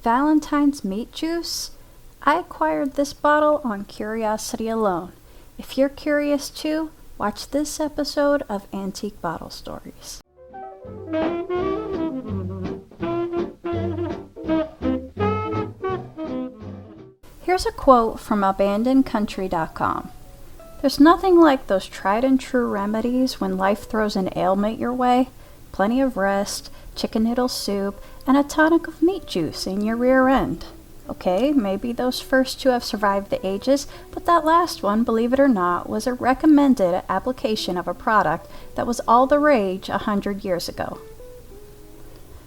Valentine's meat juice? I acquired this bottle on curiosity alone. If you're curious too, watch this episode of Antique Bottle Stories. Here's a quote from abandonedcountry.com. There's nothing like those tried and true remedies when life throws an ailment your way. Plenty of rest, chicken noodle soup, and a tonic of meat juice in your rear end. Okay, maybe those first two have survived the ages, but that last one, believe it or not, was a recommended application of a product that was all the rage 100 years ago.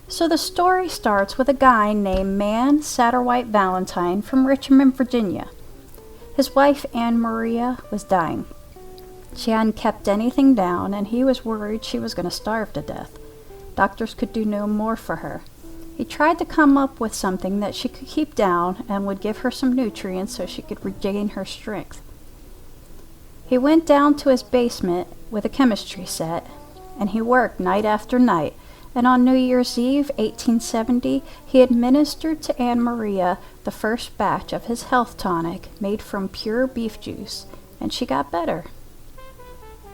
So the story starts with a guy named Man Satterwhite Valentine from Richmond, Virginia. His wife, Anne Maria, was dying. She hadn't kept anything down, and he was worried she was going to starve to death. Doctors could do no more for her. He tried to come up with something that she could keep down and would give her some nutrients so she could regain her strength. He went down to his basement with a chemistry set, and he worked night after night, and on New Year's Eve, 1870, he administered to Anne Maria the first batch of his health tonic made from pure beef juice, and she got better.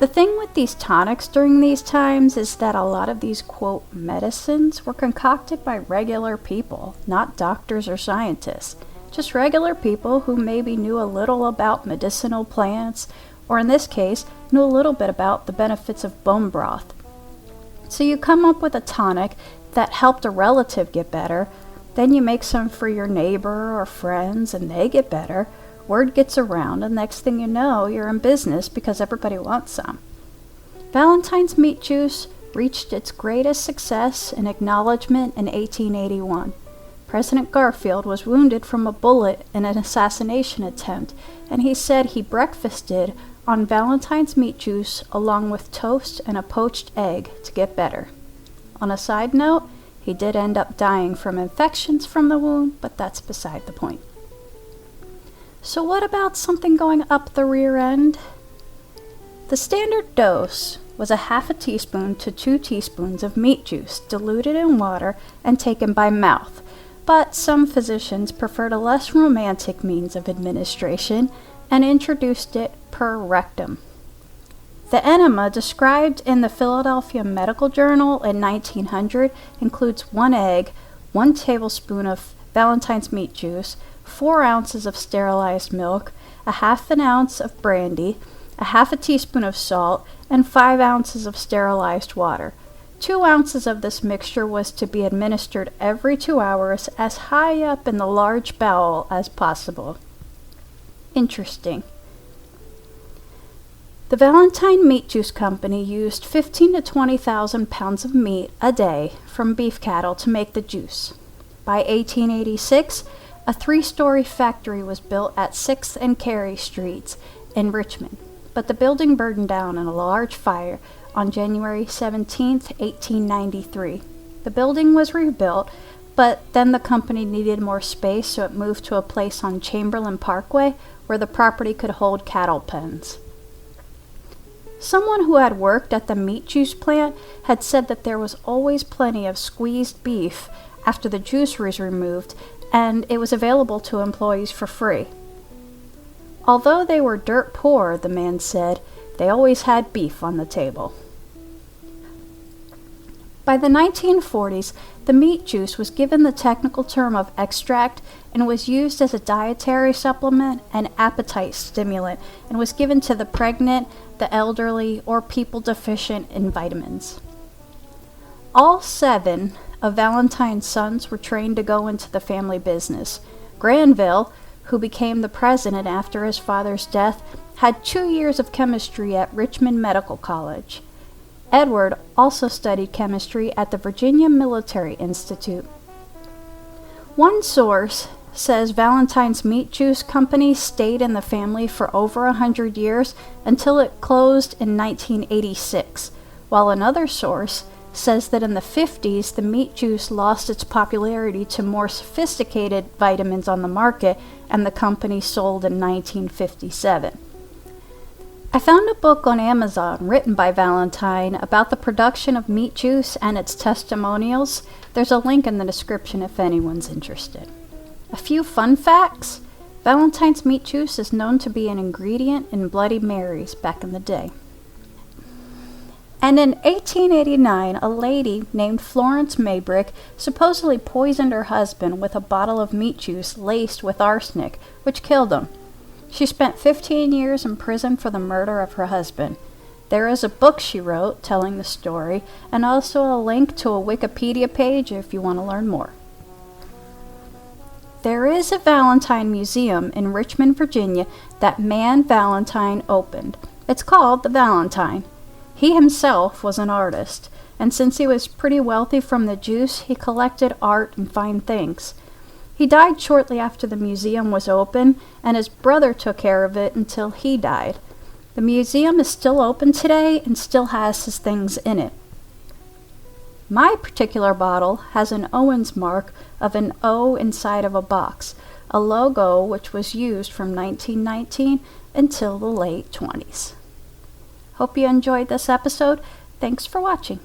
The thing with these tonics during these times is that a lot of these, quote, medicines were concocted by regular people, not doctors or scientists. Just regular people who maybe knew a little about medicinal plants, or in this case, knew a little bit about the benefits of bone broth. So you come up with a tonic that helped a relative get better, then you make some for your neighbor or friends and they get better. Word gets around, and next thing you know, you're in business because everybody wants some. Valentine's meat juice reached its greatest success and acknowledgement in 1881. President Garfield was wounded from a bullet in an assassination attempt, and he said he breakfasted on Valentine's meat juice along with toast and a poached egg to get better. On a side note, he did end up dying from infections from the wound, but that's beside the point. So what about something going up the rear end? The standard dose was a half a teaspoon to 2 teaspoons of meat juice diluted in water and taken by mouth, but some physicians preferred a less romantic means of administration and introduced it per rectum. The enema described in the Philadelphia Medical Journal in 1900 includes 1 egg, 1 tablespoon of Valentine's meat juice, 4 ounces of sterilized milk, a half an ounce of brandy, a half a teaspoon of salt, and 5 ounces of sterilized water. 2 ounces of this mixture was to be administered every 2 hours as high up in the large bowel as possible. Interesting. The Valentine Meat Juice Company used 15 to 20,000 pounds of meat a day from beef cattle to make the juice. By 1886, a 3-story factory was built at 6th and Carey Streets in Richmond, but the building burned down in a large fire on January 17, 1893. The building was rebuilt, but then the company needed more space, so it moved to a place on Chamberlain Parkway where the property could hold cattle pens. Someone who had worked at the meat juice plant had said that there was always plenty of squeezed beef after the juice was removed, and it was available to employees for free. Although they were dirt poor, the man said, they always had beef on the table. By the 1940s, the meat juice was given the technical term of extract and was used as a dietary supplement and appetite stimulant, and was given to the pregnant, the elderly, or people deficient in vitamins. All 7 of Valentine's sons were trained to go into the family business. Granville, who became the president after his father's death, had 2 years of chemistry at Richmond Medical College. Edward also studied chemistry at the Virginia Military Institute. One source says Valentine's Meat Juice Company stayed in the family for over 100 years until it closed in 1986, while another source says that in the 50s the meat juice lost its popularity to more sophisticated vitamins on the market and the company sold in 1957. I found a book on Amazon written by Valentine about the production of meat juice and its testimonials. There's a link in the description if anyone's interested. A few fun facts. Valentine's meat juice is known to be an ingredient in Bloody Marys back in the day. And in 1889, a lady named Florence Maybrick supposedly poisoned her husband with a bottle of meat juice laced with arsenic, which killed him. She spent 15 years in prison for the murder of her husband. There is a book she wrote telling the story, and also a link to a Wikipedia page if you want to learn more. There is a Valentine Museum in Richmond, Virginia that Man Valentine opened. It's called the Valentine. He himself was an artist, and since he was pretty wealthy from the juice, he collected art and fine things. He died shortly after the museum was open, and his brother took care of it until he died. The museum is still open today and still has his things in it. My particular bottle has an Owens mark of an O inside of a box, a logo which was used from 1919 until the late 20s. Hope you enjoyed this episode. Thanks for watching.